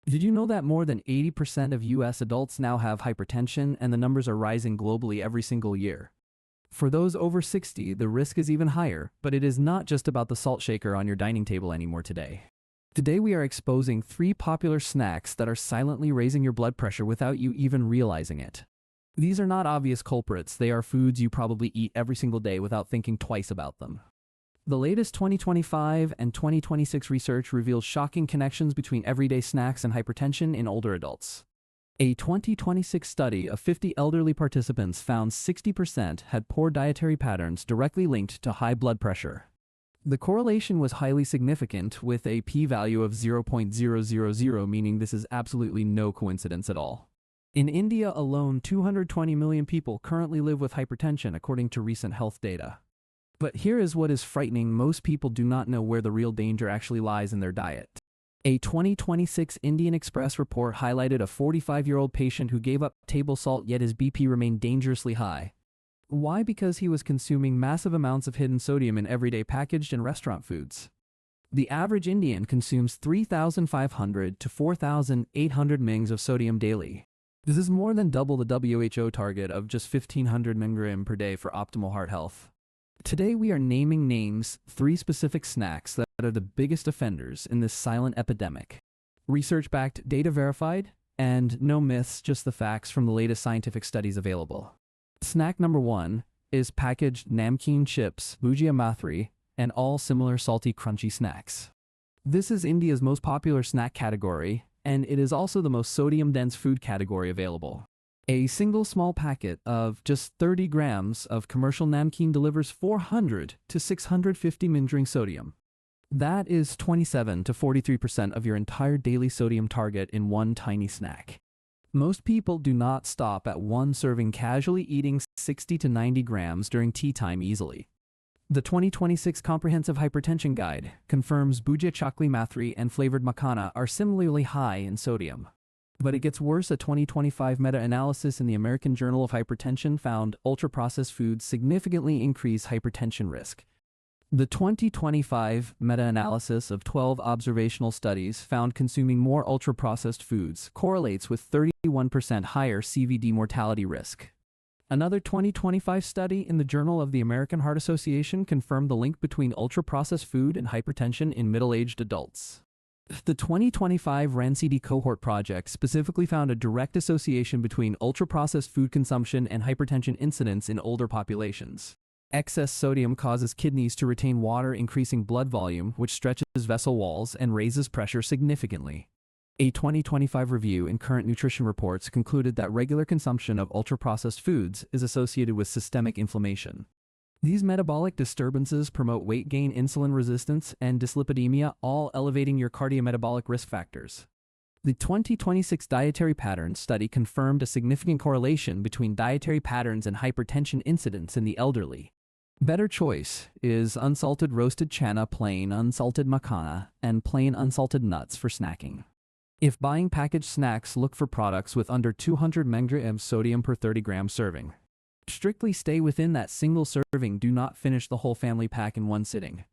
Did you know that more than 80% of US adults now have hypertension, and the numbers are rising globally every single year? For those over 60, the risk is even higher, but it is not just about the salt shaker on your dining table anymore today. Today we are exposing 3 popular snacks that are silently raising your blood pressure without you even realizing it. These are not obvious culprits, they are foods you probably eat every single day without thinking twice about them. The latest 2025 and 2026 research reveals shocking connections between everyday snacks and hypertension in older adults. A 2026 study of 50 elderly participants found 60% had poor dietary patterns directly linked to high blood pressure. The correlation was highly significant, with a p-value of 0.000, meaning this is absolutely no coincidence at all. In India alone, 220 million people currently live with hypertension, according to recent health data. But here is what is frightening: most people do not know where the real danger actually lies in their diet. A 2026 Indian Express report highlighted a 45-year-old patient who gave up table salt, yet his BP remained dangerously high. Why? Because he was consuming massive amounts of hidden sodium in everyday packaged and restaurant foods. The average Indian consumes 3,500 to 4,800 mg of sodium daily. This is more than double the WHO target of just 1,500 mg per day for optimal heart health. Today we are naming names, 3 specific snacks that are the biggest offenders in this silent epidemic. Research-backed, data-verified, and no myths, just the facts from the latest scientific studies available. Snack number 1 is packaged Namkeen chips, Bhujia mathri, and all similar salty, crunchy snacks. This is India's most popular snack category, and it is also the most sodium-dense food category available. A single small packet of just 30 grams of commercial Namkeen delivers 400 to 650 mg sodium. That is 27 to 43% of your entire daily sodium target in one tiny snack. Most people do not stop at one serving, casually eating 60 to 90 grams during tea time easily. The 2026 Comprehensive Hypertension Guide confirms Bhujia chakli mathri and flavored makhana are similarly high in sodium. But it gets worse. A 2025 meta-analysis in the American Journal of Hypertension found ultra-processed foods significantly increase hypertension risk. The 2025 meta-analysis of 12 observational studies found consuming more ultra-processed foods correlates with 31% higher CVD mortality risk. Another 2025 study in the Journal of the American Heart Association confirmed the link between ultra-processed food and hypertension in middle-aged adults. The 2025 RANCD cohort project specifically found a direct association between ultra-processed food consumption and hypertension incidence in older populations. Excess sodium causes kidneys to retain water, increasing blood volume, which stretches vessel walls and raises pressure significantly. A 2025 review in Current Nutrition Reports concluded that regular consumption of ultra-processed foods is associated with systemic inflammation. These metabolic disturbances promote weight gain, insulin resistance, and dyslipidemia, all elevating your cardiometabolic risk factors. The 2026 Dietary Patterns study confirmed a significant correlation between dietary patterns and hypertension incidence in the elderly. Better choice is unsalted roasted chana, plain unsalted makhana, and plain unsalted nuts for snacking. If buying packaged snacks, look for products with under 200 mg sodium per 30 gram serving. Strictly stay within that single serving. Do not finish the whole family pack in one sitting.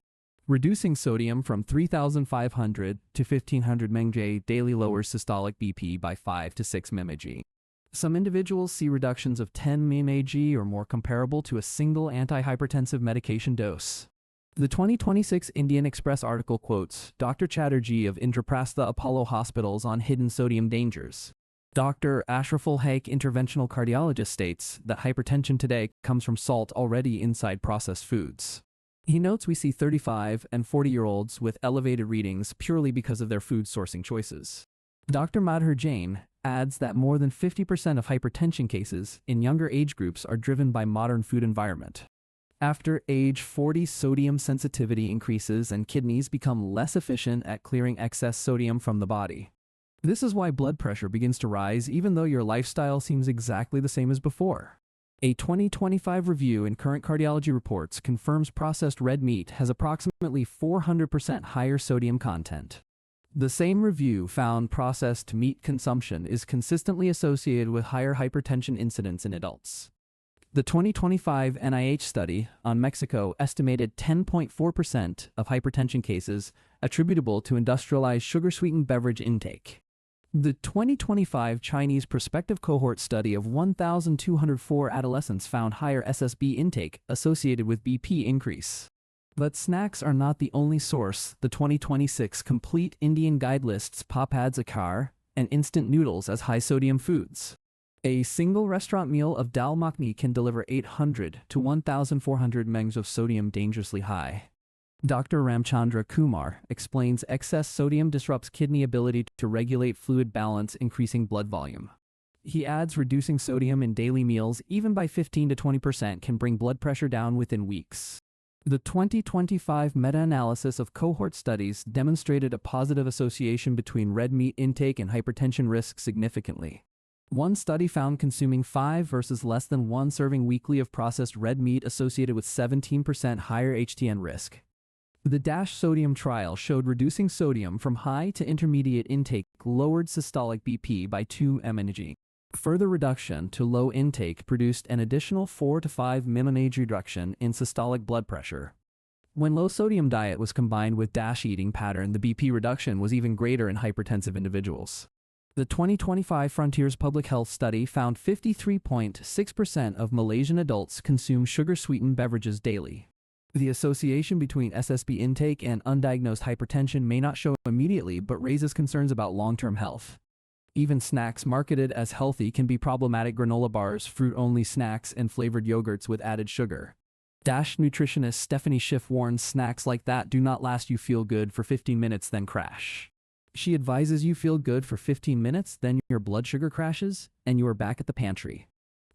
Reducing sodium from 3,500 to 1,500 mg daily lowers systolic BP by 5 to 6 mmHg. Some individuals see reductions of 10 mmHg or more, comparable to a single antihypertensive medication dose. The 2026 Indian Express article quotes Dr. Chatterjee of Indraprastha Apollo Hospitals on hidden sodium dangers. Dr. Ashraful Haque, interventional cardiologist, states that hypertension today comes from salt already inside processed foods. He notes we see 35 and 40-year-olds with elevated readings purely because of their food sourcing choices. Dr. Madhur Jain adds that more than 50% of hypertension cases in younger age groups are driven by modern food environment. After age 40, sodium sensitivity increases and kidneys become less efficient at clearing excess sodium from the body. This is why blood pressure begins to rise even though your lifestyle seems exactly the same as before. A 2025 review in Current Cardiology Reports confirms processed red meat has approximately 400% higher sodium content. The same review found processed meat consumption is consistently associated with higher hypertension incidence in adults. The 2025 NIH study on Mexico estimated 10.4% of hypertension cases attributable to industrialized sugar-sweetened beverage intake. The 2025 Chinese prospective cohort study of 1,204 adolescents found higher SSB intake associated with BP increase. But snacks are not the only source. The 2026 Complete Indian Guide lists papads akar and instant noodles as high-sodium foods. A single restaurant meal of dal makhani can deliver 800 to 1,400 mg of sodium dangerously high. Dr. Ramchandra Kumar explains excess sodium disrupts kidney ability to regulate fluid balance, increasing blood volume. He adds reducing sodium in daily meals even by 15 to 20% can bring blood pressure down within weeks. The 2025 meta-analysis of cohort studies demonstrated a positive association between red meat intake and hypertension risk significantly. One study found consuming 5 versus less than 1 serving weekly of processed red meat associated with 17% higher HTN risk. The DASH sodium trial showed reducing sodium from high to intermediate intake lowered systolic BP by 2 mg. Further reduction to low intake produced an additional 4 to 5 mmHg reduction in systolic blood pressure. When low sodium diet was combined with DASH eating pattern, the BP reduction was even greater in hypertensive individuals. The 2025 Frontiers Public Health study found 53.6% of Malaysian adults consume sugar-sweetened beverages daily. The association between SSB intake and undiagnosed hypertension may not show immediately but raises concerns about long-term health. Even snacks marketed as healthy can be problematic: granola bars, fruit-only snacks, and flavored yogurts with added sugar. DASH nutritionist Stephanie Schiff warns snacks like that do not last you feel good for 15 minutes then crash. She advises you feel good for 15 minutes, then your blood sugar crashes, and you are back at the pantry.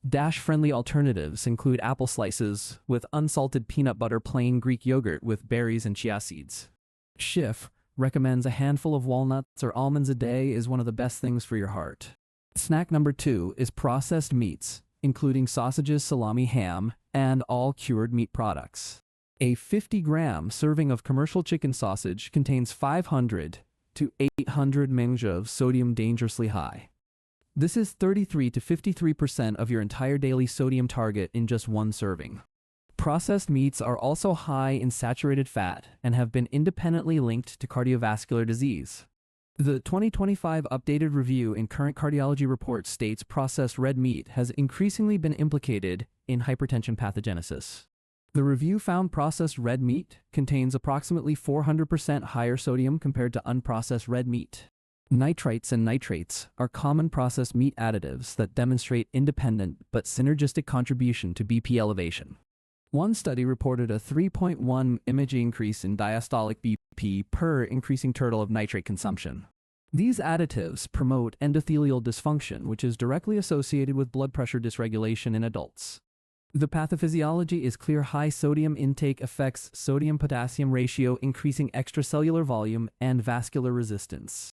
DASH-friendly alternatives include apple slices with unsalted peanut butter, plain Greek yogurt with berries and chia seeds. Schiff recommends a handful of walnuts or almonds a day is one of the best things for your heart. Snack number 2 is processed meats, including sausages, salami, ham, and all cured meat products. A 50-gram serving of commercial chicken sausage contains 500 to 800 mg of sodium dangerously high. This is 33 to 53% of your entire daily sodium target in just one serving. Processed meats are also high in saturated fat and have been independently linked to cardiovascular disease. The 2025 updated review in Current Cardiology Report states processed red meat has increasingly been implicated in hypertension pathogenesis. The review found processed red meat contains approximately 400% higher sodium compared to unprocessed red meat. Nitrites and nitrates are common processed meat additives that demonstrate independent but synergistic contribution to BP elevation. One study reported a 3.1 mmHg increase in diastolic BP per increasing total of nitrate consumption. These additives promote endothelial dysfunction, which is directly associated with blood pressure dysregulation in adults. The pathophysiology is clear: high sodium intake affects sodium-potassium ratio, increasing extracellular volume and vascular resistance.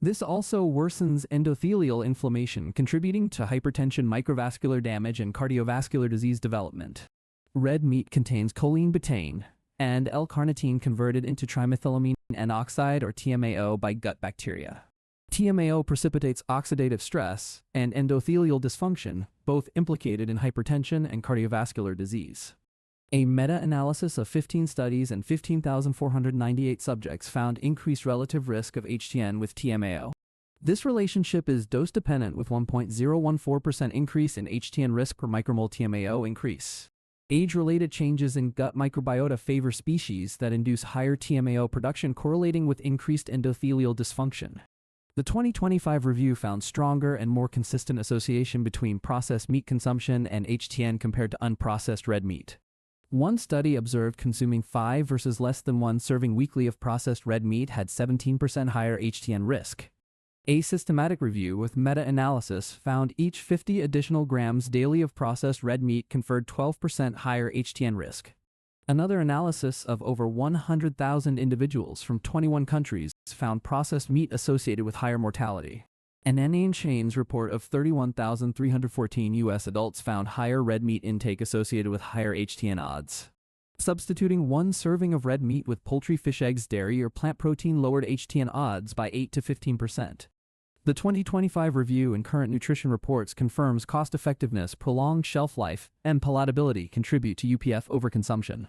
This also worsens endothelial inflammation, contributing to hypertension, microvascular damage, and cardiovascular disease development. Red meat contains choline betaine and L-carnitine converted into trimethylamine N-oxide or TMAO by gut bacteria. TMAO precipitates oxidative stress and endothelial dysfunction, both implicated in hypertension and cardiovascular disease. A meta-analysis of 15 studies and 15,498 subjects found increased relative risk of HTN with TMAO. This relationship is dose-dependent, with 1.014% increase in HTN risk per micromole TMAO increase. Age-related changes in gut microbiota favor species that induce higher TMAO production, correlating with increased endothelial dysfunction. The 2025 review found stronger and more consistent association between processed meat consumption and HTN compared to unprocessed red meat. One study observed consuming 5 versus less than 1 serving weekly of processed red meat had 17% higher HTN risk. A systematic review with meta-analysis found each 50 additional grams daily of processed red meat conferred 12% higher HTN risk. Another analysis of over 100,000 individuals from 21 countries found processed meat associated with higher mortality. An NA Chains report of 31,314 U.S. adults found higher red meat intake associated with higher HTN odds. Substituting 1 serving of red meat with poultry, fish, eggs, dairy, or plant protein lowered HTN odds by 8 to 15%. The 2025 review in Current Nutrition Reports confirms cost-effectiveness, prolonged shelf life, and palatability contribute to UPF overconsumption.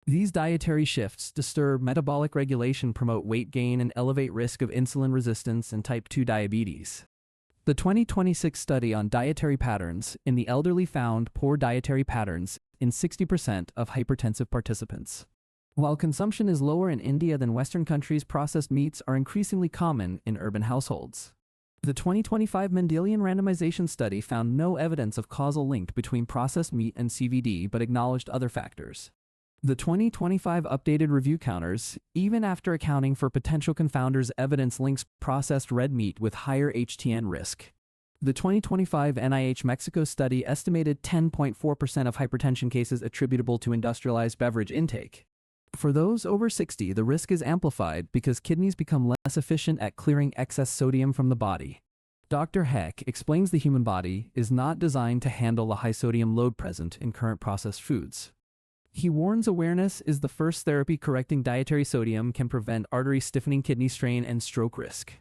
These dietary shifts disturb metabolic regulation, promote weight gain, and elevate risk of insulin resistance and type 2 diabetes. The 2026 study on dietary patterns in the elderly found poor dietary patterns in 60% of hypertensive participants. While consumption is lower in India than Western countries, processed meats are increasingly common in urban households. The 2025 Mendelian randomization study found no evidence of causal link between processed meat and CVD but acknowledged other factors. The 2025 updated review counters, even after accounting for potential confounders, evidence links processed red meat with higher HTN risk. The 2025 NIH Mexico study estimated 10.4% of hypertension cases attributable to industrialized beverage intake. For those over 60, the risk is amplified because kidneys become less efficient at clearing excess sodium from the body. Dr. Heck explains the human body is not designed to handle the high sodium load present in current processed foods. He warns awareness is the first therapy. Correcting dietary sodium can prevent artery stiffening, kidney strain, and stroke risk.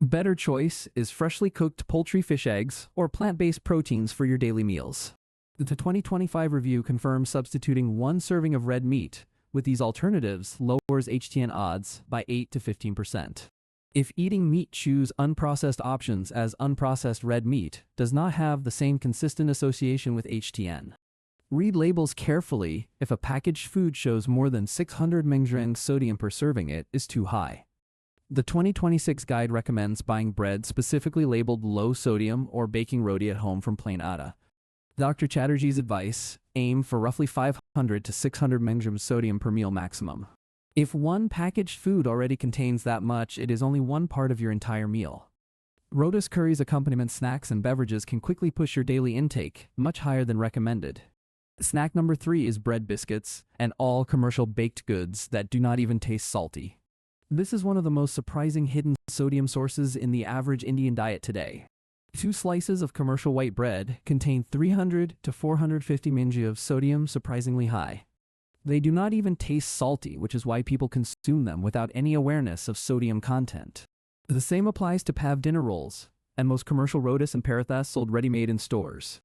Better choice is freshly cooked poultry, fish, eggs, or plant-based proteins for your daily meals. The 2025 review confirms substituting one serving of red meat with these alternatives lowers HTN odds by 8 to 15%. If eating meat, choose unprocessed options, as unprocessed red meat does not have the same consistent association with HTN. Read labels carefully. If a packaged food shows more than 600 mg sodium per serving, it is too high. The 2026 guide recommends buying bread specifically labeled low sodium or baking roti at home from plain atta. Dr. Chatterjee's advice: aim for roughly 500 to 600 mg sodium per meal maximum. If one packaged food already contains that much, it is only one part of your entire meal. Rotis curries, accompaniment snacks, and beverages can quickly push your daily intake much higher than recommended. Snack number 3 is bread, biscuits, and all commercial baked goods that do not even taste salty. This is one of the most surprising hidden sodium sources in the average Indian diet today. 2 slices of commercial white bread contain 300 to 450 mg of sodium, surprisingly high. They do not even taste salty, which is why people consume them without any awareness of sodium content. The same applies to Pav dinner rolls, and most commercial Rotis and Parathas sold ready-made in stores.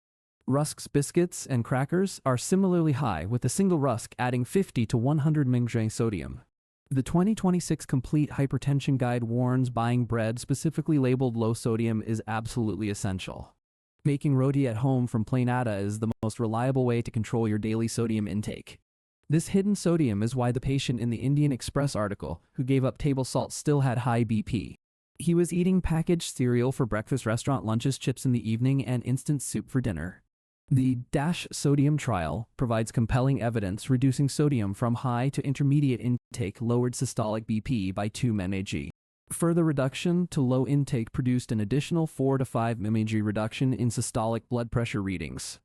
Rusks, biscuits, and crackers are similarly high, with a single rusk adding 50 to 100 mg sodium. The 2026 Complete Hypertension Guide warns buying bread specifically labeled low sodium is absolutely essential. Making roti at home from plain atta is the most reliable way to control your daily sodium intake. This hidden sodium is why the patient in the Indian Express article who gave up table salt still had high BP. He was eating packaged cereal for breakfast, restaurant lunches, chips in the evening, and instant soup for dinner. The DASH sodium trial provides compelling evidence reducing sodium from high to intermediate intake lowered systolic BP by 2 mmHg. Further reduction to low intake produced an additional 4 to 5 mmHg reduction in systolic blood pressure readings.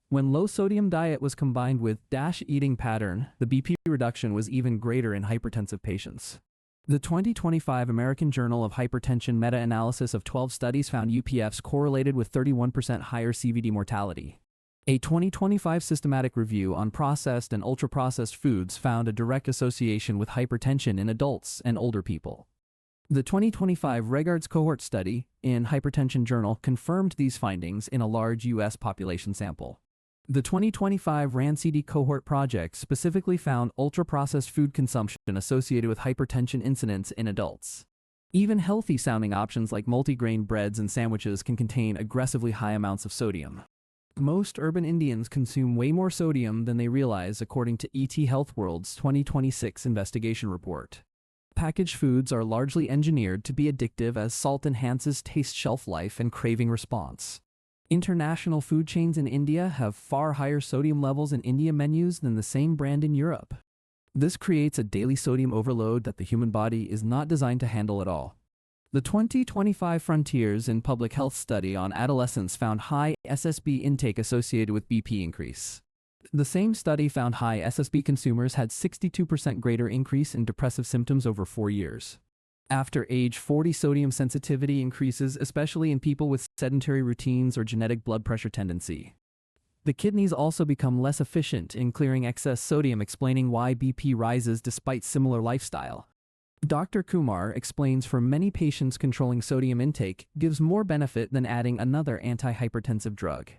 When low sodium diet was combined with DASH eating pattern, the BP reduction was even greater in hypertensive patients. The 2025 American Journal of Hypertension meta-analysis of 12 studies found UPFs correlated with 31% higher CVD mortality. A 2025 systematic review on processed and ultra-processed foods found a direct association with hypertension in adults and older people. The 2025 Regards cohort study in Hypertension Journal confirmed these findings in a large U.S. population sample. The 2025 RAND-CD cohort project specifically found ultra-processed food consumption associated with hypertension incidence in adults. Even healthy-sounding options like multigrain breads and sandwiches can contain aggressively high amounts of sodium. Most urban Indians consume way more sodium than they realize, according to ET Health World's 2026 investigation report. Packaged foods are largely engineered to be addictive, as salt enhances taste, shelf life, and craving response. International food chains in India have far higher sodium levels in India menus than the same brand in Europe. This creates a daily sodium overload that the human body is not designed to handle at all. The 2025 Frontiers in Public Health study on adolescents found high SSB intake associated with BP increase. The same study found high SSB consumers had 62% greater increase in depressive symptoms over 4 years. After age 40, sodium sensitivity increases, especially in people with sedentary routines or genetic blood pressure tendency. The kidneys also become less efficient in clearing excess sodium, explaining why BP rises despite similar lifestyle. Dr. Kumar explains for many patients controlling sodium intake gives more benefit than adding another antihypertensive drug.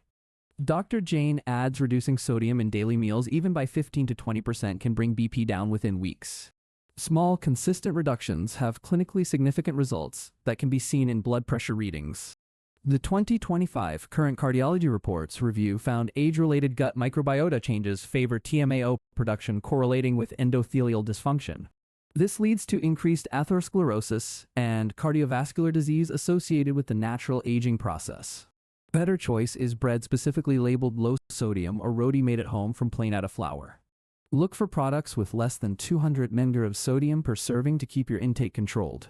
Dr. Jane adds reducing sodium in daily meals even by 15 to 20% can bring BP down within weeks. Small, consistent reductions have clinically significant results that can be seen in blood pressure readings. The 2025 Current Cardiology Reports review found age-related gut microbiota changes favor TMAO production correlating with endothelial dysfunction. This leads to increased atherosclerosis and cardiovascular disease associated with the natural aging process. Better choice is bread specifically labeled low sodium or roti made at home from plain out of flour. Look for products with less than 200 mg of sodium per serving to keep your intake controlled.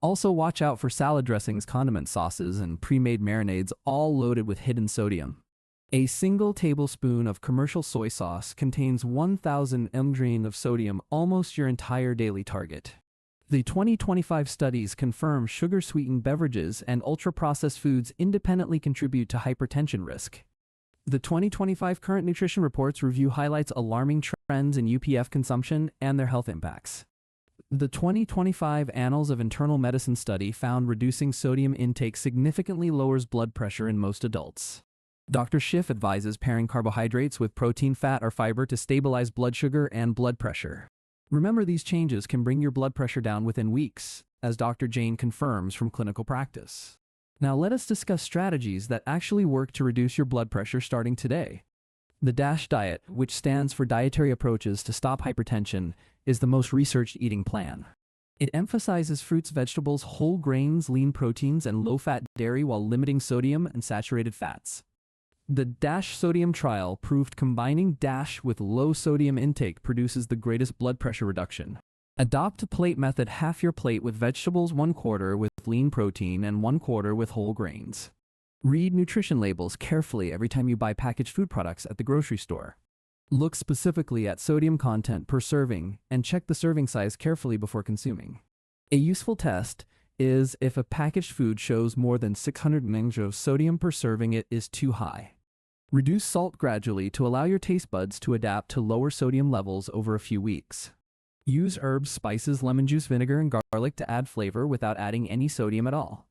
Also watch out for salad dressings, condiment sauces, and pre-made marinades all loaded with hidden sodium. A single tablespoon of commercial soy sauce contains 1,000 mg of sodium, almost your entire daily target. The 2025 studies confirm sugar-sweetened beverages and ultra-processed foods independently contribute to hypertension risk. The 2025 Current Nutrition Reports review highlights alarming trends in UPF consumption and their health impacts. The 2025 Annals of Internal Medicine study found reducing sodium intake significantly lowers blood pressure in most adults. Dr. Schiff advises pairing carbohydrates with protein, fat, or fiber to stabilize blood sugar and blood pressure. Remember, these changes can bring your blood pressure down within weeks, as Dr. Jane confirms from clinical practice. Now let us discuss strategies that actually work to reduce your blood pressure starting today. The DASH diet, which stands for Dietary Approaches to Stop Hypertension, is the most researched eating plan. It emphasizes fruits, vegetables, whole grains, lean proteins, and low-fat dairy while limiting sodium and saturated fats. The DASH sodium trial proved combining DASH with low sodium intake produces the greatest blood pressure reduction. Adopt a plate method: half your plate with vegetables, 1/4 with lean protein, and 1/4 with whole grains. Read nutrition labels carefully every time you buy packaged food products at the grocery store. Look specifically at sodium content per serving and check the serving size carefully before consuming. A useful test is if a packaged food shows more than 600 mg of sodium per serving, it is too high. Reduce salt gradually to allow your taste buds to adapt to lower sodium levels over a few weeks. Use herbs, spices, lemon juice, vinegar, and garlic to add flavor without adding any sodium at all.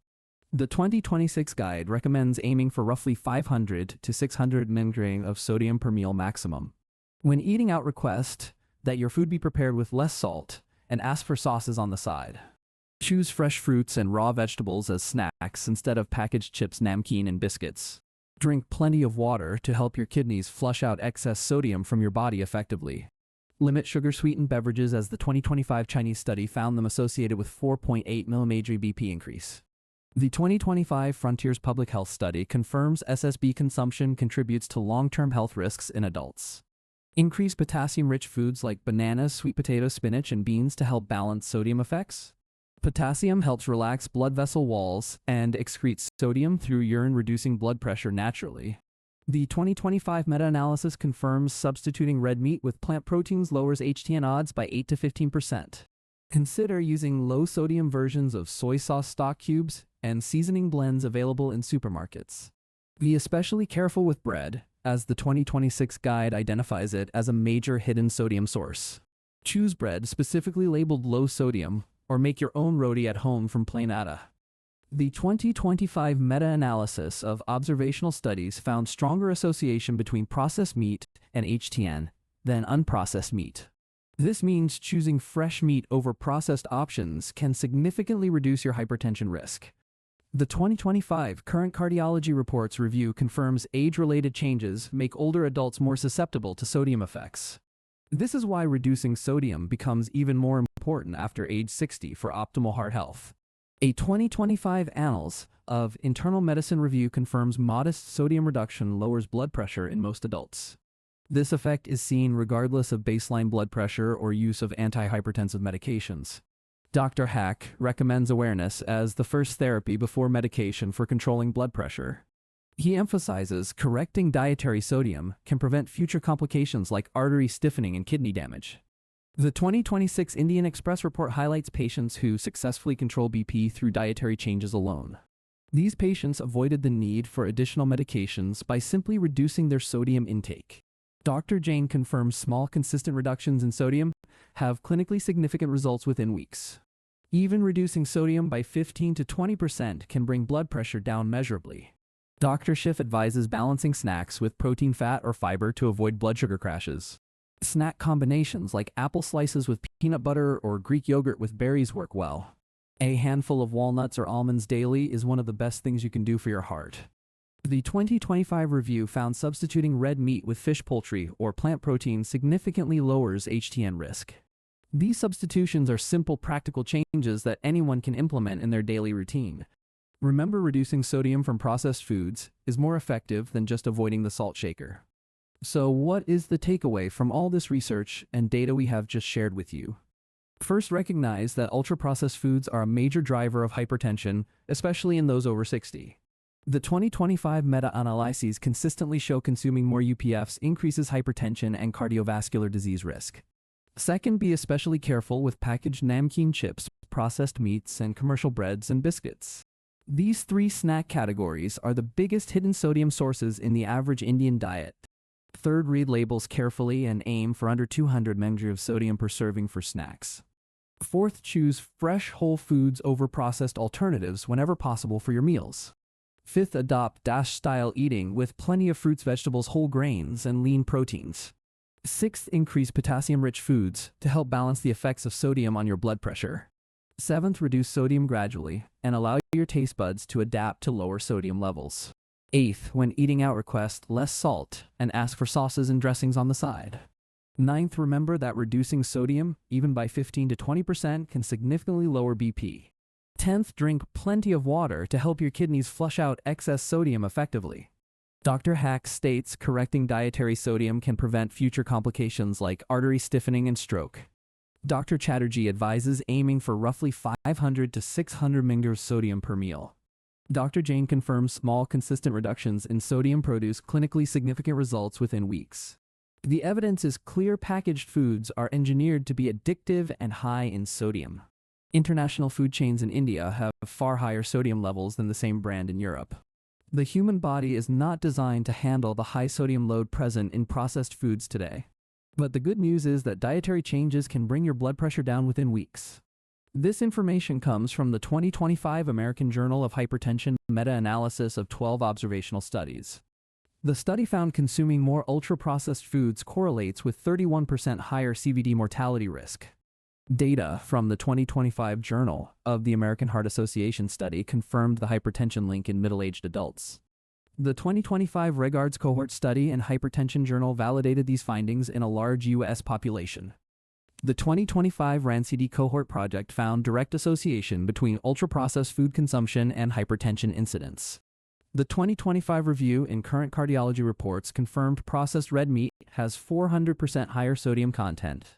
The 2026 guide recommends aiming for roughly 500 to 600 mg of sodium per meal maximum. When eating out, request that your food be prepared with less salt and ask for sauces on the side. Choose fresh fruits and raw vegetables as snacks instead of packaged chips, Namkeen, and biscuits. Drink plenty of water to help your kidneys flush out excess sodium from your body effectively. Limit sugar-sweetened beverages, as the 2025 Chinese study found them associated with 4.8 mm BP increase. The 2025 Frontiers Public Health Study confirms SSB consumption contributes to long-term health risks in adults. Increase potassium-rich foods like bananas, sweet potatoes, spinach, and beans to help balance sodium effects. Potassium helps relax blood vessel walls and excretes sodium through urine, reducing blood pressure naturally. The 2025 meta-analysis confirms substituting red meat with plant proteins lowers HTN odds by 8 to 15%. Consider using low-sodium versions of soy sauce stock cubes and seasoning blends available in supermarkets. Be especially careful with bread, as the 2026 guide identifies it as a major hidden sodium source. Choose bread specifically labeled low sodium, or make your own roti at home from plain atta. The 2025 meta-analysis of observational studies found stronger association between processed meat and HTN than unprocessed meat. This means choosing fresh meat over processed options can significantly reduce your hypertension risk. The 2025 Current Cardiology Reports review confirms age-related changes make older adults more susceptible to sodium effects. This is why reducing sodium becomes even more important after age 60 for optimal heart health. A 2025 Annals of Internal Medicine review confirms modest sodium reduction lowers blood pressure in most adults. This effect is seen regardless of baseline blood pressure or use of antihypertensive medications. Dr. Hack recommends awareness as the first therapy before medication for controlling blood pressure. He emphasizes correcting dietary sodium can prevent future complications like artery stiffening and kidney damage. The 2026 Indian Express report highlights patients who successfully control BP through dietary changes alone. These patients avoided the need for additional medications by simply reducing their sodium intake. Dr. Jane confirms small, consistent reductions in sodium have clinically significant results within weeks. Even reducing sodium by 15 to 20% can bring blood pressure down measurably. Dr. Schiff advises balancing snacks with protein, fat, or fiber to avoid blood sugar crashes. Snack combinations like apple slices with peanut butter or Greek yogurt with berries work well. A handful of walnuts or almonds daily is one of the best things you can do for your heart. The 2025 review found substituting red meat with fish, poultry, or plant protein significantly lowers HTN risk. These substitutions are simple, practical changes that anyone can implement in their daily routine. Remember, reducing sodium from processed foods is more effective than just avoiding the salt shaker. So what is the takeaway from all this research and data we have just shared with you? First, recognize that ultra-processed foods are a major driver of hypertension, especially in those over 60. The 2025 meta-analyses consistently show consuming more UPFs increases hypertension and cardiovascular disease risk. Second, be especially careful with packaged Namkeen chips, processed meats, and commercial breads and biscuits. These three snack categories are the biggest hidden sodium sources in the average Indian diet. Third, read labels carefully and aim for under 200 mg of sodium per serving for snacks. Fourth, choose fresh whole foods over processed alternatives whenever possible for your meals. Fifth, adopt DASH-style eating with plenty of fruits, vegetables, whole grains, and lean proteins. Sixth, increase potassium-rich foods to help balance the effects of sodium on your blood pressure. Seventh, reduce sodium gradually and allow your taste buds to adapt to lower sodium levels. Eighth, when eating out, request less salt and ask for sauces and dressings on the side. Ninth, remember that reducing sodium, even by 15 to 20%, can significantly lower BP. 10th, drink plenty of water to help your kidneys flush out excess sodium effectively. Dr. Hack states correcting dietary sodium can prevent future complications like artery stiffening and stroke. Dr. Chatterjee advises aiming for roughly 500 to 600 mg of sodium per meal. Dr. Jain confirms small, consistent reductions in sodium produce clinically significant results within weeks. The evidence is clear: packaged foods are engineered to be addictive and high in sodium. International food chains in India have far higher sodium levels than the same brand in Europe. The human body is not designed to handle the high sodium load present in processed foods today. But the good news is that dietary changes can bring your blood pressure down within weeks. This information comes from the 2025 American Journal of Hypertension meta-analysis of 12 observational studies. The study found consuming more ultra-processed foods correlates with 31% higher CVD mortality risk. Data from the 2025 Journal of the American Heart Association study confirmed the hypertension link in middle-aged adults. The 2025 Regards cohort study and Hypertension Journal validated these findings in a large U.S. population. The 2025 RANCD cohort project found direct association between ultra-processed food consumption and hypertension incidence. The 2025 review in Current Cardiology Reports confirmed processed red meat has 400% higher sodium content.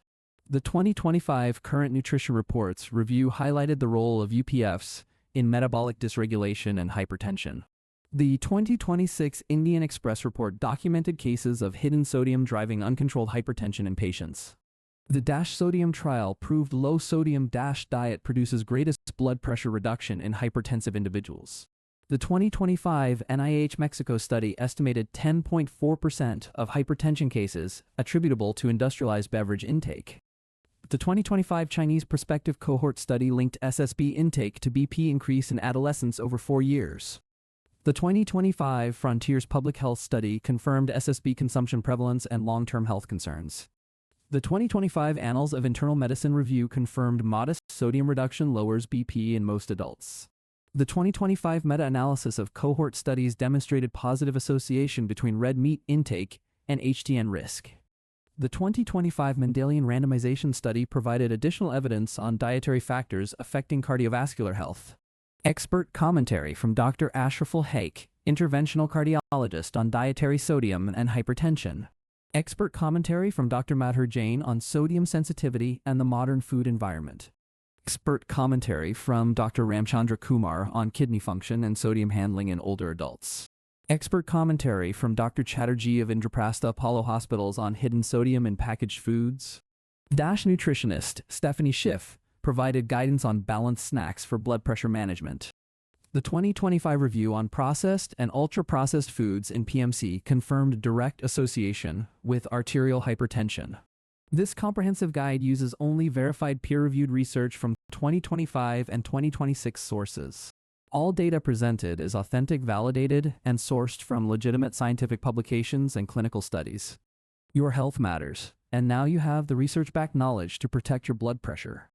The 2025 Current Nutrition Reports review highlighted the role of UPFs in metabolic dysregulation and hypertension. The 2026 Indian Express report documented cases of hidden sodium driving uncontrolled hypertension in patients. The DASH sodium trial proved low sodium DASH diet produces greatest blood pressure reduction in hypertensive individuals. The 2025 NIH Mexico study estimated 10.4% of hypertension cases attributable to industrialized beverage intake. The 2025 Chinese prospective cohort study linked SSB intake to BP increase in adolescents over 4 years. The 2025 Frontiers Public Health Study confirmed SSB consumption prevalence and long-term health concerns. The 2025 Annals of Internal Medicine review confirmed modest sodium reduction lowers BP in most adults. The 2025 meta-analysis of cohort studies demonstrated positive association between red meat intake and HTN risk. The 2025 Mendelian randomization study provided additional evidence on dietary factors affecting cardiovascular health. Expert commentary from Dr. Ashraful Haque, interventional cardiologist, on dietary sodium and hypertension. Expert commentary from Dr. Madhur Jain on sodium sensitivity and the modern food environment. Expert commentary from Dr. Ramchandra Kumar on kidney function and sodium handling in older adults. Expert commentary from Dr. Chatterjee of Indraprastha Apollo Hospitals on hidden sodium in packaged foods. DASH nutritionist Stephanie Schiff provided guidance on balanced snacks for blood pressure management. The 2025 review on processed and ultra-processed foods in PMC confirmed direct association with arterial hypertension. This comprehensive guide uses only verified peer-reviewed research from 2025 and 2026 sources. All data presented is authentic, validated, and sourced from legitimate scientific publications and clinical studies. Your health matters, and now you have the research-backed knowledge to protect your blood pressure.